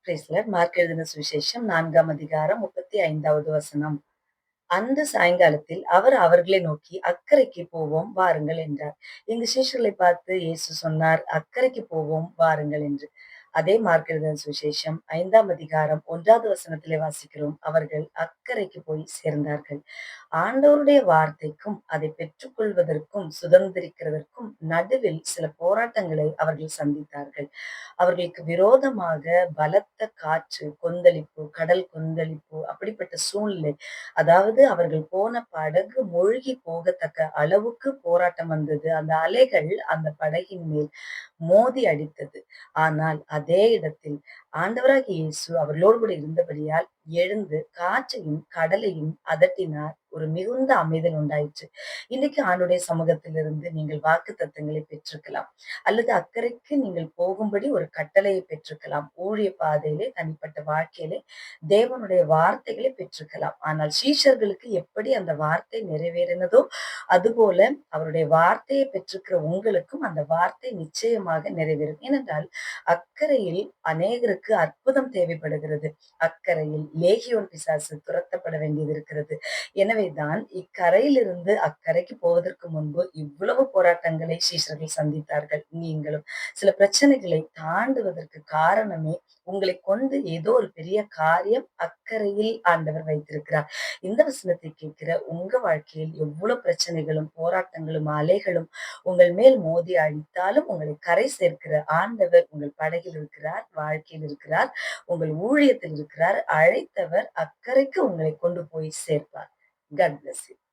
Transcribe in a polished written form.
Price Lord. Mark எழுதின சுவிசேஷம் 4ஆம் அதிகாரம் 35வது வசனம். அந்த சாயங்காலத்தில் அவர் அவர்களை நோக்கி, அக்கரைக்கு போவோம் வாருங்கள் என்றார். இங்கு சீஷர்களை பார்த்து இயேசு சொன்னார், அக்கரைக்கு போவோம் வாருங்கள் என்று. அதே மார்க் எழுதின சுவிசேஷம் 5ஆம் அதிகாரம் 1வது வசனத்திலே வாசிக்கிறோம். அவர்கள் அக்கரைக்கு போய் சேர்ந்தார்கள். ஆண்டவருடைய வார்த்தைக்கும் அதை பெற்றுக்கொள்வதற்கும் சுதந்திரிக்கிறதற்கும் நடுவில் சில போராட்டங்களை அவர்கள் சந்தித்தார்கள். அவர்களுக்கு விரோதமாக பலத்த காற்று கொந்தளிப்பு, கடல் கொந்தளிப்பு, அப்படிப்பட்ட சூழ்நிலை. அதாவது அவர்கள் போன படகு மூழ்கி போகத்தக்க அளவுக்கு போராட்டம் வந்தது. அந்த அலைகள் அந்த படகின் மேல் மோதி அடித்தது. ஆனால் அதே இடத்தில் ஆண்டவராகிய இயேசு அவர்களோடு கூட இருந்தபடியால் எழுந்து காற்றையும் கடலையும் அதட்டினார். ஒரு மிகுந்த அமைதல் உண்டாயிற்று. இன்னைக்கு ஆண்டுடைய சமூகத்திலிருந்து நீங்கள் வாக்குத்தத்தங்களை பெற்றிருக்கலாம். அல்லது அக்கறைக்கு நீங்கள் போகும்படி ஒரு கட்டளையை பெற்றிருக்கலாம். ஊழிய பாதையிலே, தனிப்பட்ட வாழ்க்கையிலே தேவனுடைய வார்த்தைகளை பெற்றிருக்கலாம். ஆனால் சீஷர்களுக்கு எப்படி அந்த வார்த்தை நிறைவேறினதோ அதுபோல அவருடைய வார்த்தையை பெற்றிருக்கிற உங்களுக்கும் அந்த வார்த்தை நிச்சயமாக நிறைவேறும். ஏனென்றால் அக்கறையில் அநேகருக்கு அற்புதம் தேவைப்படுகிறது. அக்கறையில் லேகியோன் பிசாசு துரத்தப்பட வேண்டியது இருக்கிறது. எனவேதான் இக்கரையிலிருந்து அக்கரைக்கு போவதற்கு முன்பு இவ்வளவு போராட்டங்களை சீஷர்கள் சந்தித்தார்கள். நீங்களும் சில பிரச்சனைகளை தாண்டுவதற்கு காரணமே உங்களை கொண்டு ஏதோ ஒரு பெரிய காரியம் அக்கறையில் ஆண்டவர் வைத்திருக்கிறார். இந்த வசனத்தை கேட்கிற உங்க வாழ்க்கையில் எவ்வளவு பிரச்சனைகளும் போராட்டங்களும் அலைகளும் உங்கள் மேல் மோதி அடித்தாலும் உங்களை கரை சேர்க்கிற ஆண்டவர் உங்கள் படகில் இருக்கிறார், வாழ்க்கையில் இருக்கிறார், உங்கள் ஊழியத்தில் இருக்கிறார். அழைத்தவர் அக்கறைக்கு உங்களை கொண்டு போய் சேர்ப்பார். God bless you.